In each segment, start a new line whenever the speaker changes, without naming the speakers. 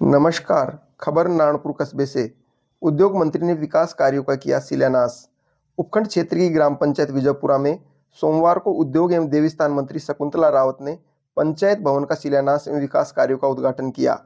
नमस्कार। खबर नारायणपुर कस्बे से। उद्योग मंत्री ने विकास कार्यों का किया शिलान्यास। उपखंड क्षेत्र की ग्राम पंचायत विजयपुरा में सोमवार को उद्योग एवं देवस्थान मंत्री शकुंतला रावत ने पंचायत भवन का शिलान्यास एवं विकास कार्यों का उद्घाटन किया।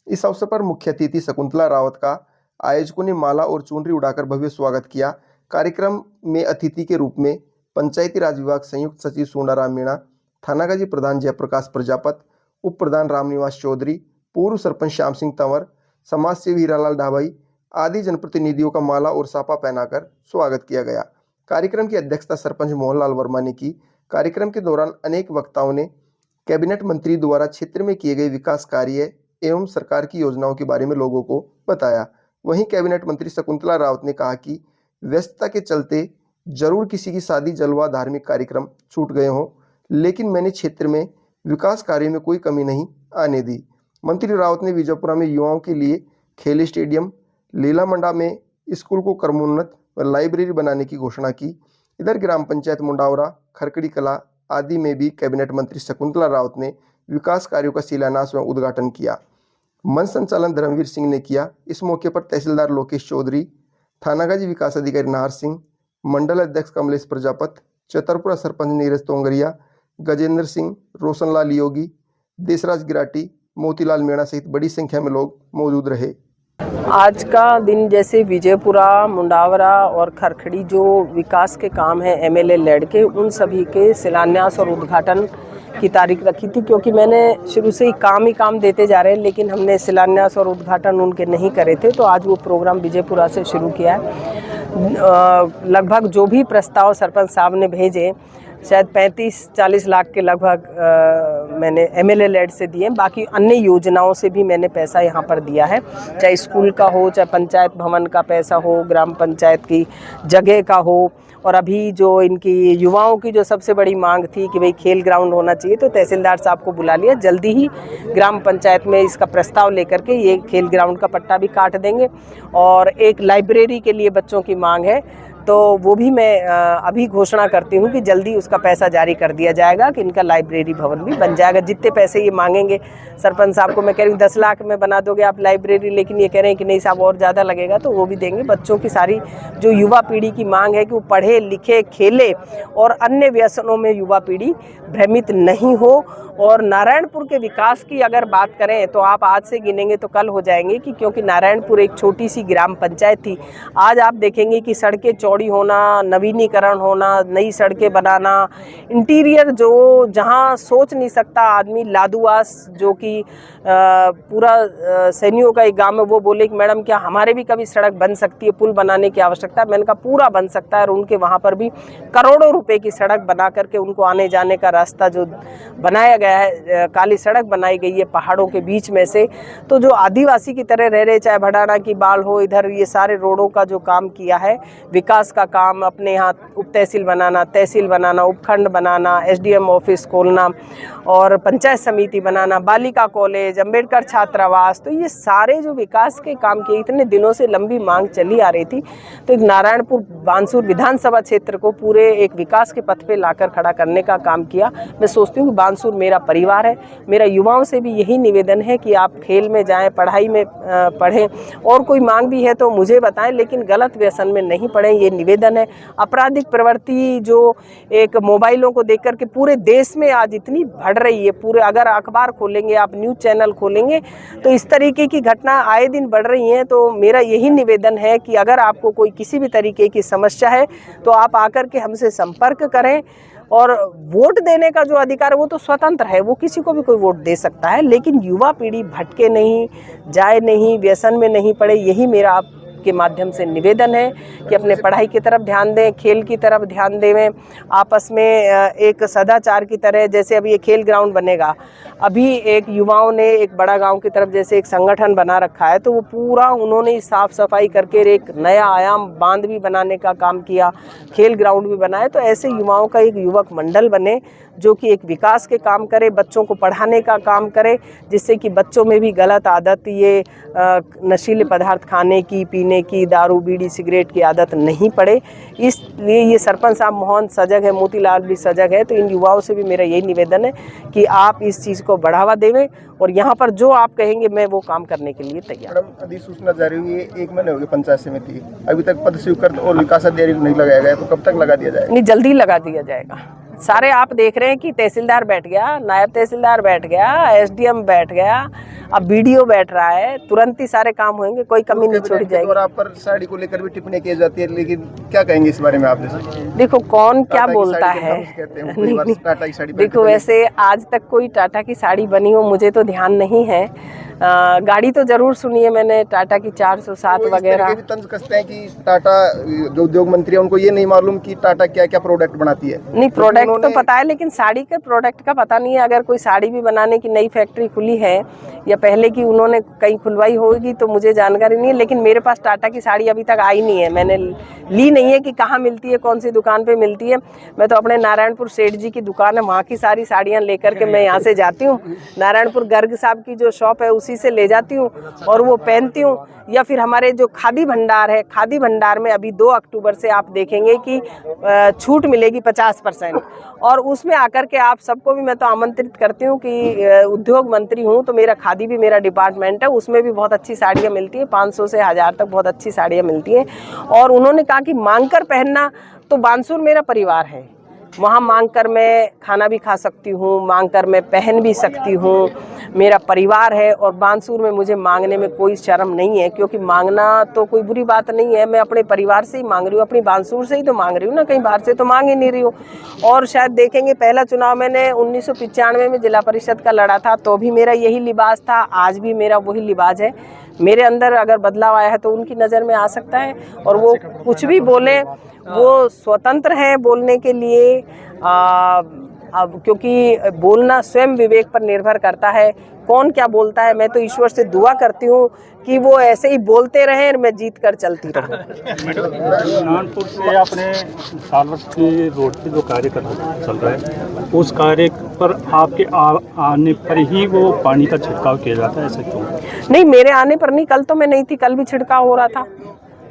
इस अवसर पर मुख्य अतिथि शकुंतला रावत का आयोजकों ने माला और चुनरी उड़ाकर भव्य स्वागत किया। कार्यक्रम में अतिथि के रूप में पंचायती राज विभाग संयुक्त सचिव सोनाराम मीणा, थानागाजी प्रधान जयप्रकाश प्रजापत, उप प्रधान रामनिवास चौधरी, पूर्व सरपंच श्याम सिंह तंवर, समाज सेवी हीरालाल ढाबाई आदि जनप्रतिनिधियों का माला और साफा पहनाकर स्वागत किया गया। कार्यक्रम की अध्यक्षता सरपंच मोहनलाल वर्मा ने की। कार्यक्रम के दौरान अनेक वक्ताओं ने कैबिनेट मंत्री द्वारा क्षेत्र में किए गए विकास कार्य एवं सरकार की योजनाओं के बारे में लोगों को बताया। वहीं कैबिनेट मंत्री शकुंतला रावत ने कहा कि व्यस्तता के चलते जरूर किसी की शादी, जलवा, धार्मिक कार्यक्रम छूट गए हों, लेकिन मैंने क्षेत्र में विकास कार्यों में कोई कमी नहीं आने दी। मंत्री रावत ने विजयपुरा में युवाओं के लिए खेल स्टेडियम, लीला मंडा में स्कूल को क्रमोन्नत व लाइब्रेरी बनाने की घोषणा की। इधर ग्राम पंचायत मुंडावरा, खरकड़ी कला आदि में भी कैबिनेट मंत्री शकुंतला रावत ने विकास कार्यों का शिलान्यास व उद्घाटन किया। मंच संचालन धर्मवीर सिंह ने किया। इस मौके पर तहसीलदार लोकेश चौधरी, थानागाजी विकास अधिकारी नाहर सिंह, मंडल अध्यक्ष कमलेश प्रजापत, चतरपुरा सरपंच नीरज तोंगरिया, गजेंद्र सिंह, रोशनलाल योगी, देशराज गिराटी, मोतीलाल मीणा सहित बड़ी संख्या में लोग मौजूद रहे।
आज का दिन जैसे विजयपुरा, मुंडावरा और खरखड़ी जो विकास के काम हैं एमएलए लेड के, उन सभी के शिलान्यास और उद्घाटन की तारीख रखी थी, क्योंकि मैंने शुरू से ही काम देते जा रहे हैं, लेकिन हमने शिलान्यास और उद्घाटन उनके नहीं करे थे। तो आज वो प्रोग्राम विजयपुरा से शुरू किया है। लगभग जो भी प्रस्ताव सरपंच साहब ने भेजे, शायद 35-40 लाख के लगभग मैंने एमएलए लेड से दिए। बाकी अन्य योजनाओं से भी मैंने पैसा यहाँ पर दिया है, चाहे स्कूल का हो, चाहे पंचायत भवन का पैसा हो, ग्राम पंचायत की जगह का हो। और अभी जो इनकी युवाओं की जो सबसे बड़ी मांग थी कि भाई खेल ग्राउंड होना चाहिए, तो तहसीलदार साहब को बुला लिया। जल्दी ही ग्राम पंचायत में इसका प्रस्ताव लेकर के ये खेल ग्राउंड का पट्टा भी काट देंगे। और एक लाइब्रेरी के लिए बच्चों की मांग है, तो वो भी मैं अभी घोषणा करती हूँ कि जल्दी उसका पैसा जारी कर दिया जाएगा कि इनका लाइब्रेरी भवन भी बन जाएगा। जितने पैसे ये मांगेंगे, सरपंच साहब को मैं कह रही हूँ 10 लाख में बना दोगे आप लाइब्रेरी, लेकिन ये कह रहे हैं कि नहीं साहब और ज़्यादा लगेगा, तो वो भी देंगे। बच्चों की सारी जो युवा पीढ़ी की मांग है कि वो पढ़े लिखे, खेले और अन्य व्यसनों में युवा पीढ़ी भ्रमित नहीं हो। और नारायणपुर के विकास की अगर बात करें तो आप आज से गिनेंगे तो कल हो जाएंगे, कि क्योंकि नारायणपुर एक छोटी सी ग्राम पंचायत थी। आज आप देखेंगे कि सड़कें चौड़ी होना, नवीनीकरण होना, नई सड़कें बनाना, इंटीरियर जो जहां सोच नहीं सकता आदमी, लादुआस जो कि पूरा सैनियों का एक गांव है, वो बोले कि मैडम क्या हमारे भी कभी सड़क बन सकती है, पुल बनाने की आवश्यकता है। मैंने कहा पूरा बन सकता है। और उनके वहाँ पर भी करोड़ों रुपए की सड़क बना करके उनको आने जाने का रास्ता जो बनाया गया है, काली सड़क बनाई गई है पहाड़ों के बीच में से। तो जो आदिवासी की तरह रह रहे, चाहे भडाना की बाल हो, इधर ये सारे रोडों का जो काम किया है, विकास का काम, अपने यहाँ उप तहसील बनाना, तहसील बनाना, उपखंड बनाना, एसडीएम ऑफिस खोलना और पंचायत समिति बनाना, बालिका कॉलेज, अंबेडकर छात्रावास, तो ये सारे जो विकास के काम किए, इतने दिनों से लंबी मांग चली आ रही थी। तो एक नारायणपुर बानसूर विधानसभा क्षेत्र को पूरे एक विकास के पथ पे लाकर खड़ा करने का काम किया। मैं सोचती हूँ कि बानसूर मेरा परिवार है। मेरा युवाओं से भी यही निवेदन है कि आप खेल में जाएं, पढ़ाई में पढ़ें, और कोई मांग भी है तो मुझे बताएं, लेकिन गलत व्यसन में नहीं पड़ें, ये निवेदन है। आपराधिक प्रवृत्ति जो एक मोबाइलों को देख करके पूरे देश में आज इतनी बढ़ रही है, पूरे अगर अखबार खोलेंगे आप, न्यूज़ चैनल खोलेंगे, तो इस तरीके की घटना आए दिन बढ़ रही हैं। तो मेरा यही निवेदन है कि अगर आपको कोई किसी भी तरीके की समस्या है तो आप आकर के हमसे संपर्क करें। और वोट देने का जो अधिकार है वो तो स्वतंत्र है, वो किसी को भी कोई वोट दे सकता है, लेकिन युवा पीढ़ी भटके नहीं, जाए नहीं, व्यसन में नहीं पड़े, यही मेरा आपके माध्यम से निवेदन है कि अपने पढ़ाई की तरफ ध्यान दें, खेल की तरफ ध्यान दें, आपस में एक सदाचार की तरह। जैसे अभी ये खेल ग्राउंड बनेगा, अभी एक युवाओं ने एक बड़ा गांव की तरफ जैसे एक संगठन बना रखा है, तो वो पूरा उन्होंने साफ सफाई करके एक नया आयाम बांध भी बनाने का काम किया, खेल ग्राउंड भी बनाए। तो ऐसे युवाओं का एक युवक मंडल बने जो कि एक विकास के काम करे, बच्चों को पढ़ाने का काम करे, जिससे कि बच्चों में भी गलत आदत, ये नशीले पदार्थ खाने की, पीने की, दारू बीड़ी सिगरेट की आदत नहीं पड़े। इसलिए ये सरपंच साहब मोहन सजग है, मोतीलाल भी सजग है। तो इन युवाओं से भी मेरा यही निवेदन है कि आप इस चीज़ को बढ़ावा देवें और यहाँ पर जो आप कहेंगे मैं वो काम करने के लिए तैयार।
मैडम, अधिसूचना जारी हुई है, 1 महीने हो गए पंचायत समिति, अभी तक पद स्वीकृत और विकास अधिकारी को नहीं लगाया गया, तो कब तक लगा दिया जाएगा?
नहीं, जल्दी लगा दिया जाएगा। सारे आप देख रहे हैं कि तहसीलदार बैठ गया, नायब तहसीलदार बैठ गया, एसडीएम बैठ गया, अब बीडीओ बैठ रहा है, तुरंत ही सारे काम होंगे, कोई कमी नहीं छोड़ी जाएगी।
और आप पर साड़ी को लेकर भी टिप्पणी की जाती है, लेकिन क्या कहेंगे इस बारे में आप?
देखो कौन क्या बोलता है,
टाटा की साड़ी
देखो वैसे आज तक कोई टाटा की साड़ी बनी हो मुझे तो ध्यान नहीं है। गाड़ी तो जरूर सुनी है मैंने, टाटा की 407 वगैरह।
तंज कसते हैं कि टाटा जो उद्योग मंत्री है उनको ये नहीं मालूम कि टाटा क्या क्या प्रोडक्ट बनाती है।
नहीं, प्रोडक्ट तो पता है, लेकिन साड़ी के प्रोडक्ट का पता नहीं है। अगर कोई साड़ी भी बनाने की नई फैक्ट्री खुली है या पहले की उन्होंने कहीं खुलवाई होगी तो मुझे जानकारी नहीं है, लेकिन मेरे पास टाटा की साड़ी अभी तक आई नहीं है, मैंने ली नहीं है कि कहाँ मिलती है, कौन सी दुकान पे मिलती है। मैं तो अपने नारायणपुर सेठ जी की दुकान है, वहाँ की सारी साड़ियाँ लेकर के मैं यहाँ से जाती हूँ। नारायणपुर गर्ग साहब की जो शॉप है उसी से ले जाती हूँ और वो पहनती हूँ। या फिर हमारे जो खादी भंडार है, खादी भंडार में अभी 2 अक्टूबर से आप देखेंगे कि छूट मिलेगी 50%, और उसमें आकर के आप सबको भी मैं तो आमंत्रित करती हूँ कि उद्योग मंत्री हूँ तो मेरा खादी भी मेरा डिपार्टमेंट है, उसमें भी बहुत अच्छी साड़ियाँ मिलती हैं, 500 से 1000 तक बहुत अच्छी साड़ियाँ मिलती हैं। और उन्होंने कहा कि मांग कर पहनना, तो बानसूर मेरा परिवार है, वहाँ मांग कर मैं खाना भी खा सकती हूँ, मांग कर मैं पहन भी सकती हूँ, मेरा परिवार है। और बानसूर में मुझे मांगने में कोई शर्म नहीं है, क्योंकि मांगना तो कोई बुरी बात नहीं है। मैं अपने परिवार से ही मांग रही हूँ, अपनी बानसूर से ही तो मांग रही हूँ ना, कहीं बाहर से तो मांग ही नहीं रही हूँ। और शायद देखेंगे पहला चुनाव मैंने 1995 में जिला परिषद का लड़ा था, तो भी मेरा यही लिबास था, आज भी मेरा वही लिबास है। मेरे अंदर अगर बदलाव आया है तो उनकी नज़र में आ सकता है, और वो कुछ भी बोले, वो स्वतंत्र हैं बोलने के लिए। अब क्योंकि बोलना स्वयं विवेक पर निर्भर करता है, कौन क्या बोलता है। मैं तो ईश्वर से दुआ करती हूँ कि वो ऐसे ही बोलते रहें और मैं जीत कर चलती रहूँ।
नानपुर से आपने सालवर की रोड पे जो कार्य चल रहा है, उस कार्य पर आपके आने पर ही वो पानी का छिड़काव किया जाता है, ऐसा क्यों?
नहीं, मेरे आने पर नहीं, कल तो मैं नहीं थी, कल भी छिड़काव हो रहा था,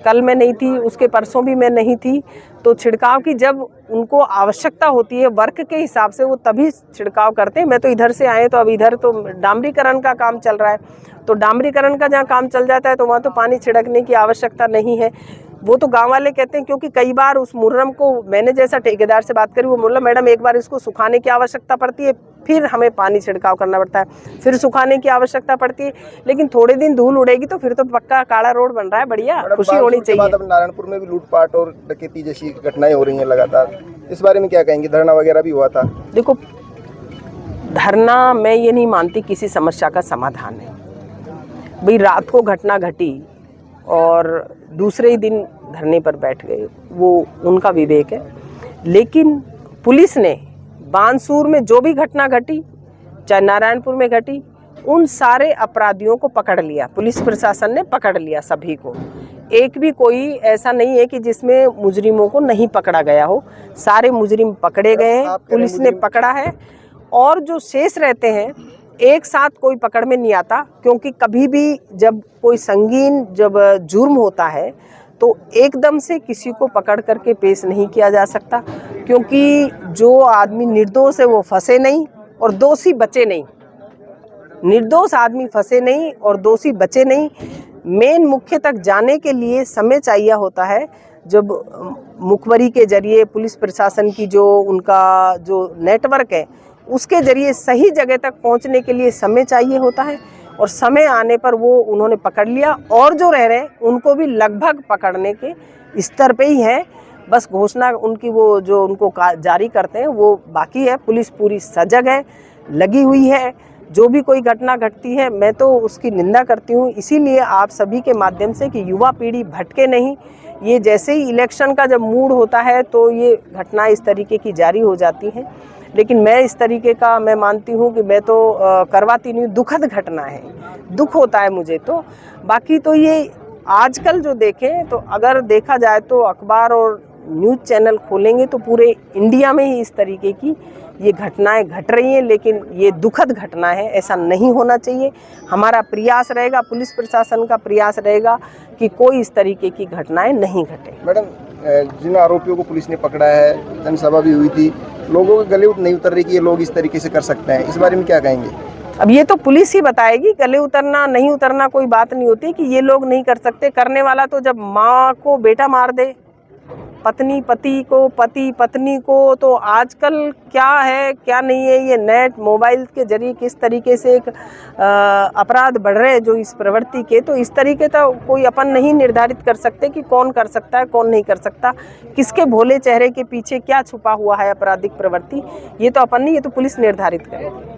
कल मैं नहीं थी, उसके परसों भी मैं नहीं थी। तो छिड़काव की जब उनको आवश्यकता होती है वर्क के हिसाब से, वो तभी छिड़काव करते हैं। मैं तो इधर से आए, तो अब इधर तो डामरीकरण का काम चल रहा है, तो डामरीकरण का जहाँ काम चल जाता है तो वहाँ तो पानी छिड़कने की आवश्यकता नहीं है। वो तो गांव वाले कहते हैं, क्योंकि कई बार उस मुर्रम को मैंने जैसा ठेकेदार से बात करी, वो बोला मैडम एक बार इसको सुखाने की आवश्यकता पड़ती है, फिर हमें पानी छिड़काव करना पड़ता है, फिर सुखाने की आवश्यकता पड़ती है, लेकिन थोड़े दिन धूल उड़ेगी तो फिर तो पक्का काला रोड बन रहा है, बढ़िया, खुशी होनी चाहिए।
अब नारायणपुर में भी लूटपाट और डकैती जैसी घटनाएं हो रही हैं लगातार, इस बारे में क्या कहेंगे? धरना वगैरह भी हुआ था।
देखो, धरना मैं ये नहीं मानती किसी समस्या का समाधान है। भाई रात को घटना घटी और दूसरे ही दिन धरने पर बैठ गए, वो उनका विवेक है। लेकिन पुलिस ने बानसूर में जो भी घटना घटी, चाहे नारायणपुर में घटी, उन सारे अपराधियों को पकड़ लिया, पुलिस प्रशासन ने पकड़ लिया सभी को। एक भी कोई ऐसा नहीं है कि जिसमें मुजरिमों को नहीं पकड़ा गया हो, सारे मुजरिम पकड़े गए हैं, पुलिस ने पकड़ा है। और जो शेष रहते हैं एक साथ कोई पकड़ में नहीं आता, क्योंकि कभी भी जब कोई संगीन जब जुर्म होता है तो एकदम से किसी को पकड़ करके पेश नहीं किया जा सकता, क्योंकि जो आदमी निर्दोष है वो फंसे नहीं और दोषी बचे नहीं। निर्दोष आदमी फंसे नहीं और दोषी बचे नहीं। मेन मुख्य तक जाने के लिए समय चाहिए होता है, जब मुखबरी के जरिए पुलिस प्रशासन की जो उनका जो नेटवर्क है उसके जरिए सही जगह तक पहुंचने के लिए समय चाहिए होता है, और समय आने पर वो उन्होंने पकड़ लिया। और जो रह रहे उनको भी लगभग पकड़ने के स्तर पे ही है, बस घोषणा उनकी वो जो उनको जारी करते हैं वो बाकी है। पुलिस पूरी सजग है, लगी हुई है। जो भी कोई घटना घटती है मैं तो उसकी निंदा करती हूँ। इसीलिए आप सभी के माध्यम से कि युवा पीढ़ी भटके नहीं। ये जैसे ही इलेक्शन का जब मूड होता है तो ये घटना इस तरीके की जारी हो जाती है, लेकिन मैं इस तरीके का मैं मानती हूँ कि मैं तो करवाती नहीं। दुखद घटना है, दुख होता है मुझे तो। बाकी तो ये आजकल जो देखें तो अगर देखा जाए तो अखबार और न्यूज़ चैनल खोलेंगे तो पूरे इंडिया में ही इस तरीके की ये घटनाएं घट रही हैं, लेकिन ये दुखद घटना है, ऐसा नहीं होना चाहिए। हमारा प्रयास रहेगा, पुलिस प्रशासन का प्रयास रहेगा कि कोई इस तरीके की घटनाएं नहीं घटे।
मैडम, जिन आरोपियों को पुलिस ने पकड़ा है, जनसभा भी हुई थी, लोगों के गले नहीं उतर रही कि ये लोग इस तरीके से कर सकते हैं, इस बारे में क्या कहेंगे?
अब ये तो पुलिस ही बताएगी, गले उतरना नहीं उतरना कोई बात नहीं होती कि ये लोग नहीं कर सकते। करने वाला तो जब माँ को बेटा मार दे, पत्नी पति को, पति पत्नी को, तो आजकल क्या है क्या नहीं है, ये नेट मोबाइल के जरिए किस तरीके से एक अपराध बढ़ रहे हैं जो इस प्रवृत्ति के, तो इस तरीके तो कोई अपन नहीं निर्धारित कर सकते कि कौन कर सकता है कौन नहीं कर सकता, किसके भोले चेहरे के पीछे क्या छुपा हुआ है आपराधिक प्रवृत्ति, ये तो अपन नहीं, ये तो पुलिस निर्धारित करेगी।